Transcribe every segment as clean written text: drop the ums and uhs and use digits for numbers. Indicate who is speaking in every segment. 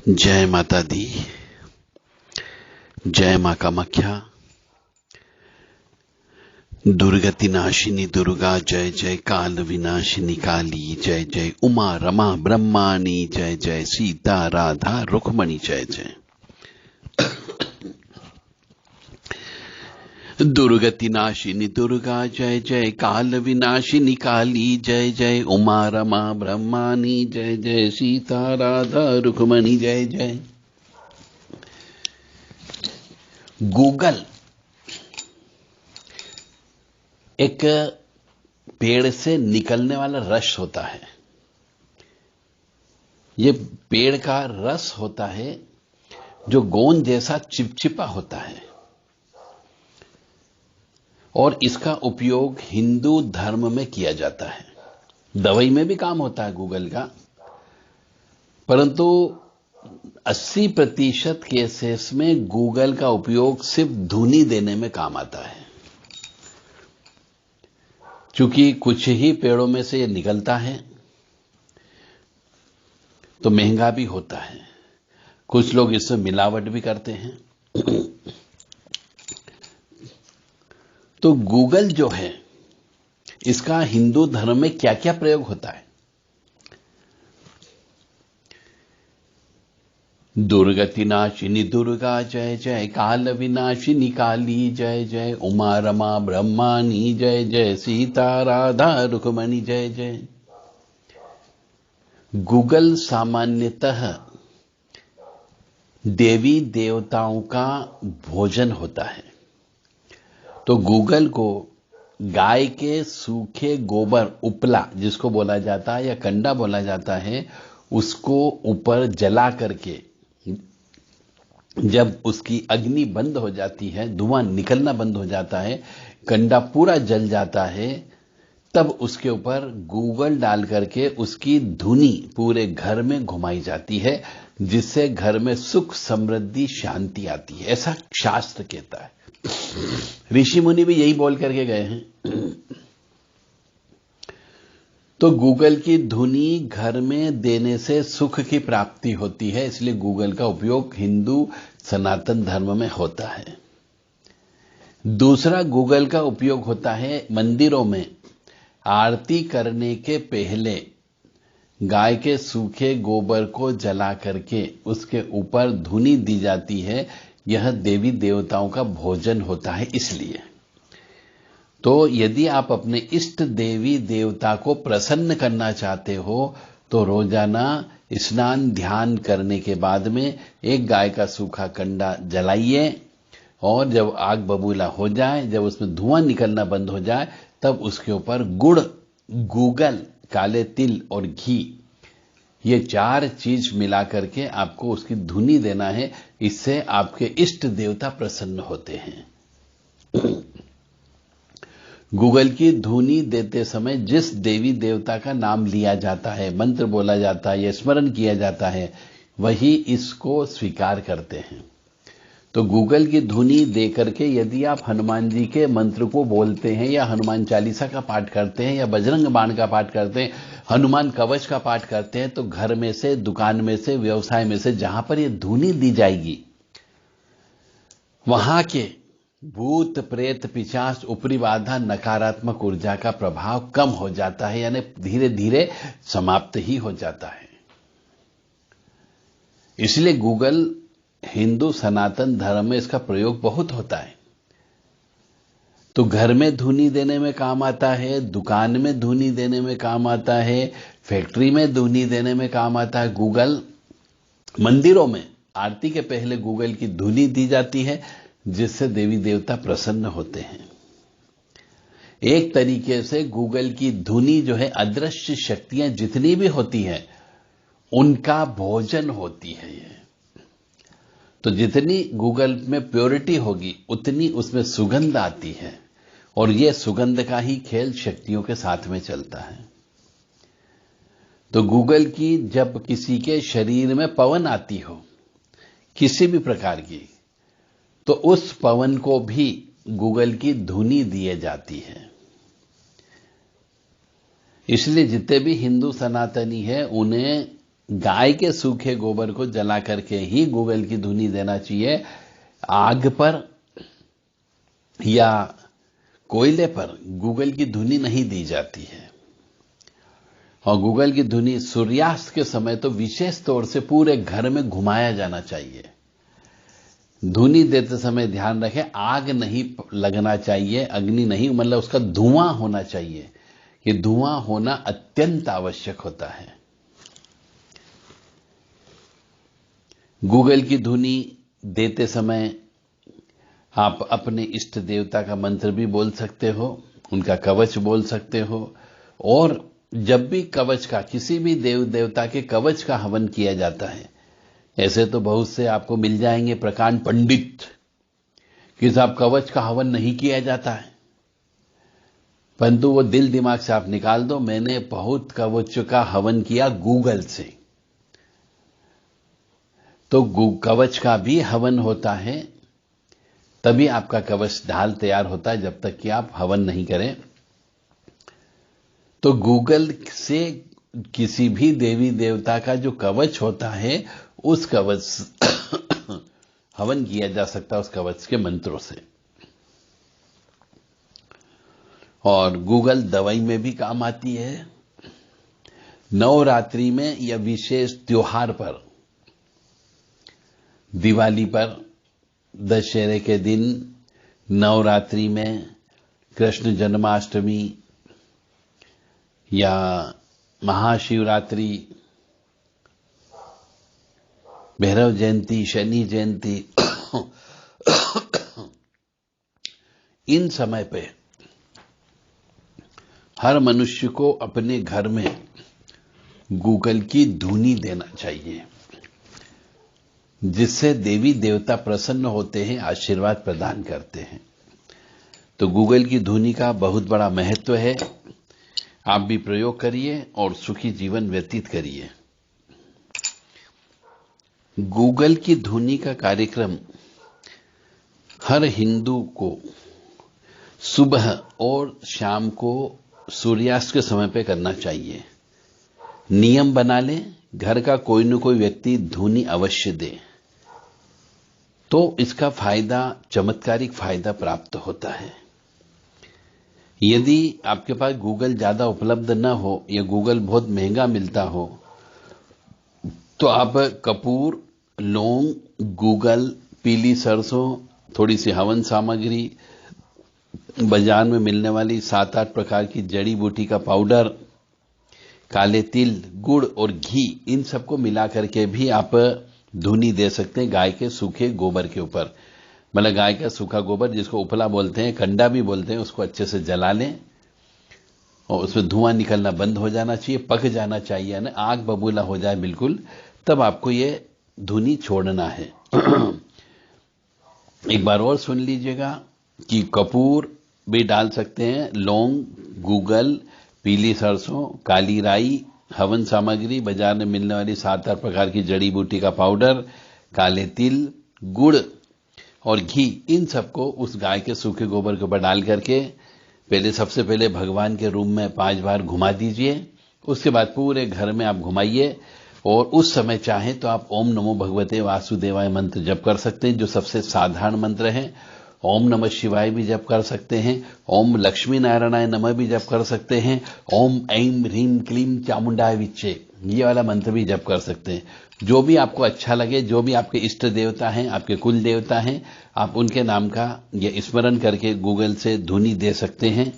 Speaker 1: जय माता दी। जय मां कामाख्या। दुर्गति नाशिनी दुर्गा जय जय, काल विनाशिनी काली जय जय, उमा रमा ब्रह्माणी जय जय, सीता राधा रुक्मणी जय जय। दुर्गति नाशिनी दुर्गा जय जय, काल विनाशिनी काली जय जय, उमा रमा ब्रह्माणी जय जय, सीता राधा रुक्मणी जय जय। गूगल एक पेड़ से निकलने वाला रस होता है। ये पेड़ का रस होता है जो गोंद जैसा चिपचिपा होता है, और इसका उपयोग हिंदू धर्म में किया जाता है। दवाई में भी काम होता है गूगल का, परंतु 80% केसेस में गूगल का उपयोग सिर्फ धुनी देने में काम आता है। चूंकि कुछ ही पेड़ों में से ये निकलता है तो महंगा भी होता है। कुछ लोग इसमें मिलावट भी करते हैं। तो गूगल जो है, इसका हिंदू धर्म में क्या क्या प्रयोग होता है। दुर्गति नाशिनी दुर्गा जय जय, काल विनाशिनी काली जय जय, उमा रमा ब्रह्माणी जय जय, सीता राधा रुक्मणी जय जय। गूगल सामान्यतः देवी देवताओं का भोजन होता है। तो गूगल को गाय के सूखे गोबर, उपला जिसको बोला जाता है या कंडा बोला जाता है, उसको ऊपर जला करके जब उसकी अग्नि बंद हो जाती है, धुआं निकलना बंद हो जाता है, कंडा पूरा जल जाता है, तब उसके ऊपर गूगल डाल करके उसकी धुनी पूरे घर में घुमाई जाती है, जिससे घर में सुख समृद्धि शांति आती है, ऐसा शास्त्र कहता है। ऋषि मुनि भी यही बोल करके गए हैं। तो गूगल की धुनी घर में देने से सुख की प्राप्ति होती है, इसलिए गूगल का उपयोग हिंदू सनातन धर्म में होता है। दूसरा, गूगल का उपयोग होता है मंदिरों में आरती करने के पहले गाय के सूखे गोबर को जला करके उसके ऊपर धुनी दी जाती है। यह देवी देवताओं का भोजन होता है। इसलिए तो यदि आप अपने इष्ट देवी देवता को प्रसन्न करना चाहते हो तो रोजाना स्नान ध्यान करने के बाद में एक गाय का सूखा कंडा जलाइए, और जब आग बबूला हो जाए, जब उसमें धुआं निकलना बंद हो जाए, तब उसके ऊपर गुड़, गूगल, काले तिल और घी, ये 4 चीज मिला करके आपको उसकी धुनी देना है। इससे आपके इष्ट देवता प्रसन्न होते हैं। गूगल की धुनी देते समय जिस देवी देवता का नाम लिया जाता है, मंत्र बोला जाता है या स्मरण किया जाता है, वही इसको स्वीकार करते हैं। तो गूगल की धुनी दे करके यदि आप हनुमान जी के मंत्र को बोलते हैं, या हनुमान चालीसा का पाठ करते हैं, या बजरंग बाण का पाठ करते हैं, हनुमान कवच का पाठ करते हैं, तो घर में से, दुकान में से, व्यवसाय में से जहां पर ये धुनी दी जाएगी, वहां के भूत प्रेत पिशाच ऊपरी बाधा नकारात्मक ऊर्जा का प्रभाव कम हो जाता है, यानी धीरे धीरे समाप्त ही हो जाता है। इसलिए गूगल हिंदू सनातन धर्म में इसका प्रयोग बहुत होता है। तो घर में धुनी देने में काम आता है, दुकान में धुनी देने में काम आता है, फैक्ट्री में धुनी देने में काम आता है गूगल। मंदिरों में आरती के पहले गूगल की धुनी दी जाती है, जिससे देवी देवता प्रसन्न होते हैं। एक तरीके से गूगल की धुनी जो है, अदृश्य शक्तियां जितनी भी होती हैं उनका भोजन होती है ये। तो जितनी गूगल में प्योरिटी होगी उतनी उसमें सुगंध आती है, और यह सुगंध का ही खेल शक्तियों के साथ में चलता है। तो गूगल की जब किसी के शरीर में पवन आती हो किसी भी प्रकार की, तो उस पवन को भी गूगल की धुनी दिए जाती है। इसलिए जितने भी हिंदू सनातनी है उन्हें गाय के सूखे गोबर को जला करके ही गूगल की धुनी देना चाहिए। आग पर या कोयले पर गूगल की धुनी नहीं दी जाती है। और गूगल की धुनी सूर्यास्त के समय तो विशेष तौर से पूरे घर में घुमाया जाना चाहिए। धुनी देते समय ध्यान रखें, आग नहीं लगना चाहिए, अग्नि नहीं, मतलब उसका धुआं होना चाहिए। ये धुआं होना अत्यंत आवश्यक होता है। गूगल की धुनी देते समय आप अपने इष्ट देवता का मंत्र भी बोल सकते हो, उनका कवच बोल सकते हो। और जब भी कवच का, किसी भी देव देवता के कवच का हवन किया जाता है, ऐसे तो बहुत से आपको मिल जाएंगे प्रकांड पंडित कि साहब कवच का हवन नहीं किया जाता है, परंतु वो दिल दिमाग से आप निकाल दो, मैंने बहुत कवच का हवन किया गूगल से। तो कवच का भी हवन होता है, तभी आपका कवच ढाल तैयार होता है, जब तक कि आप हवन नहीं करें। तो गूगल से किसी भी देवी देवता का जो कवच होता है, उस कवच हवन किया जा सकता है उस कवच के मंत्रों से। और गूगल दवाई में भी काम आती है। नवरात्रि में या विशेष त्योहार पर, दिवाली पर, दशहरे के दिन, नवरात्रि में, कृष्ण जन्माष्टमी या महाशिवरात्रि, भैरव जयंती, शनि जयंती, इन समय पे हर मनुष्य को अपने घर में गूगल की धुनी देना चाहिए, जिससे देवी देवता प्रसन्न होते हैं, आशीर्वाद प्रदान करते हैं। तो गूगल की धुनी का बहुत बड़ा महत्व है। आप भी प्रयोग करिए और सुखी जीवन व्यतीत करिए। गूगल की धुनी का कार्यक्रम हर हिंदू को सुबह और शाम को सूर्यास्त के समय पे करना चाहिए। नियम बना लें, घर का कोई न कोई व्यक्ति धुनी अवश्य दे, तो इसका फायदा, चमत्कारिक फायदा प्राप्त होता है। यदि आपके पास गूगल ज्यादा उपलब्ध न हो या गूगल बहुत महंगा मिलता हो, तो आप कपूर, लौंग, गूगल, पीली सरसों, थोड़ी सी हवन सामग्री, बाजार में मिलने वाली 7-8 प्रकार की जड़ी बूटी का पाउडर, काले तिल, गुड़ और घी, इन सबको मिला करके भी आप धुनी दे सकते हैं गाय के सूखे गोबर के ऊपर। मतलब गाय का सूखा गोबर, जिसको उपला बोलते हैं, कंडा भी बोलते हैं, उसको अच्छे से जला लें और उसमें धुआं निकलना बंद हो जाना चाहिए, पक जाना चाहिए ना, आग बबूला हो जाए बिल्कुल, तब आपको ये धुनी छोड़ना है। एक बार और सुन लीजिएगा कि कपूर भी डाल सकते हैं, लौंग, गूगल, पीली सरसों, काली राई, हवन सामग्री, बाजार में मिलने वाली 7-8 प्रकार की जड़ी बूटी का पाउडर, काले तिल, गुड़ और घी, इन सबको उस गाय के सूखे गोबर के ऊपर डाल करके सबसे पहले भगवान के रूम में 5 बार घुमा दीजिए। उसके बाद पूरे घर में आप घुमाइए और उस समय चाहें तो आप ओम नमो भगवते वासुदेवाय मंत्र जप कर सकते हैं, जो सबसे साधारण मंत्र है। ओम नमः शिवाय भी जप कर सकते हैं, ओम लक्ष्मी नारायणाय नमः भी जप कर सकते हैं, ओम ऐं ह्रीं क्लीं चामुंडाय विच्चे, ये वाला मंत्र भी जप कर सकते हैं। जो भी आपको अच्छा लगे, जो भी आपके इष्ट देवता हैं, आपके कुल देवता हैं, आप उनके नाम का ये स्मरण करके गूगल से धुनी दे सकते हैं।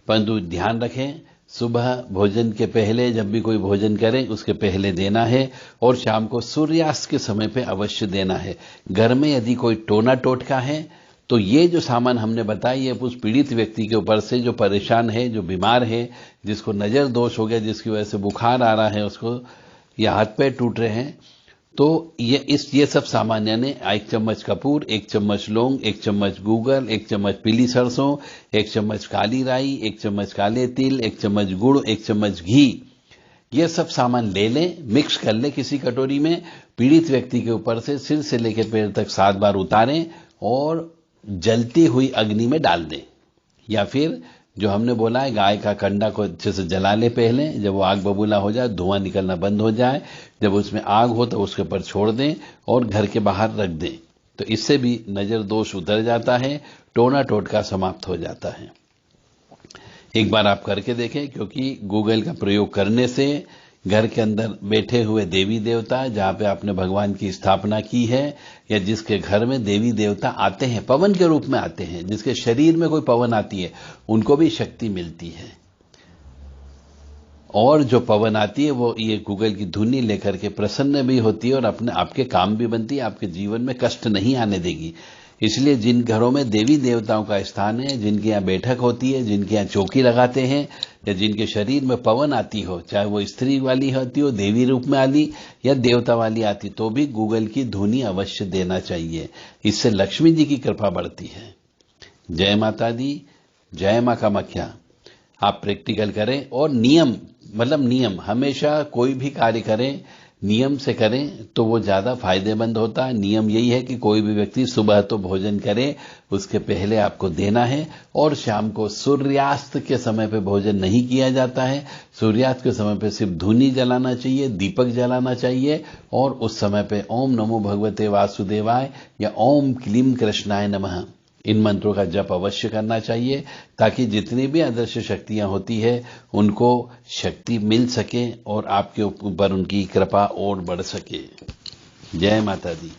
Speaker 1: परंतु ध्यान रखें, सुबह भोजन के पहले, जब भी कोई भोजन करें उसके पहले देना है, और शाम को सूर्यास्त के समय पे अवश्य देना है। घर में यदि कोई टोना टोटका है, तो ये जो सामान हमने बताई है उस पीड़ित व्यक्ति के ऊपर से, जो परेशान है, जो बीमार है, जिसको नजर दोष हो गया, जिसकी वजह से बुखार आ रहा है उसको, या हाथ पैर टूट रहे हैं, तो ये सब सामान, यानी 1 चम्मच कपूर, 1 चम्मच लौंग, 1 चम्मच गूगल, 1 चम्मच पीली सरसों, 1 चम्मच काली राई, 1 चम्मच काले तिल, 1 चम्मच गुड़, 1 चम्मच घी, ये सब सामान ले लें, मिक्स कर लें किसी कटोरी में, पीड़ित व्यक्ति के ऊपर से सिर से लेकर पैर तक 7 बार उतारें और जलती हुई अग्नि में डाल दें, या फिर जो हमने बोला है, गाय का कंडा को अच्छे से जला ले पहले, जब वो आग बबूला हो जाए, धुआं निकलना बंद हो जाए, जब उसमें आग हो तो उसके ऊपर छोड़ दें और घर के बाहर रख दें। तो इससे भी नजर दोष उतर जाता है, टोना टोटका समाप्त हो जाता है। एक बार आप करके देखें, क्योंकि गूगल का प्रयोग करने से घर के अंदर बैठे हुए देवी देवता, जहां पे आपने भगवान की स्थापना की है, या जिसके घर में देवी देवता आते हैं, पवन के रूप में आते हैं, जिसके शरीर में कोई पवन आती है, उनको भी शक्ति मिलती है। और जो पवन आती है वो ये गूगल की धुनी लेकर के प्रसन्न भी होती है और अपने आपके काम भी बनती है, आपके जीवन में कष्ट नहीं आने देगी। इसलिए जिन घरों में देवी देवताओं का स्थान है, जिनके यहाँ बैठक होती है, जिनके यहाँ चौकी लगाते हैं, या जिनके शरीर में पवन आती हो, चाहे वो स्त्री वाली होती हो, देवी रूप में आली, या देवता वाली आती, तो भी गूगल की धुनी अवश्य देना चाहिए। इससे लक्ष्मी जी की कृपा बढ़ती है। जय माता दी, जय मां कामाख्या। आप प्रैक्टिकल करें और नियम, मतलब नियम, हमेशा कोई भी कार्य करें नियम से करें तो वो ज्यादा फायदेमंद होता है। नियम यही है कि कोई भी व्यक्ति सुबह तो भोजन करे, उसके पहले आपको देना है, और शाम को सूर्यास्त के समय पे भोजन नहीं किया जाता है। सूर्यास्त के समय पे सिर्फ धूनी जलाना चाहिए, दीपक जलाना चाहिए, और उस समय पे ओम नमो भगवते वासुदेवाय या ओम क्लीम कृष्णाय नमः, इन मंत्रों का जप अवश्य करना चाहिए, ताकि जितनी भी अदृश्य शक्तियां होती है उनको शक्ति मिल सके और आपके ऊपर उनकी कृपा और बढ़ सके। जय माता दी।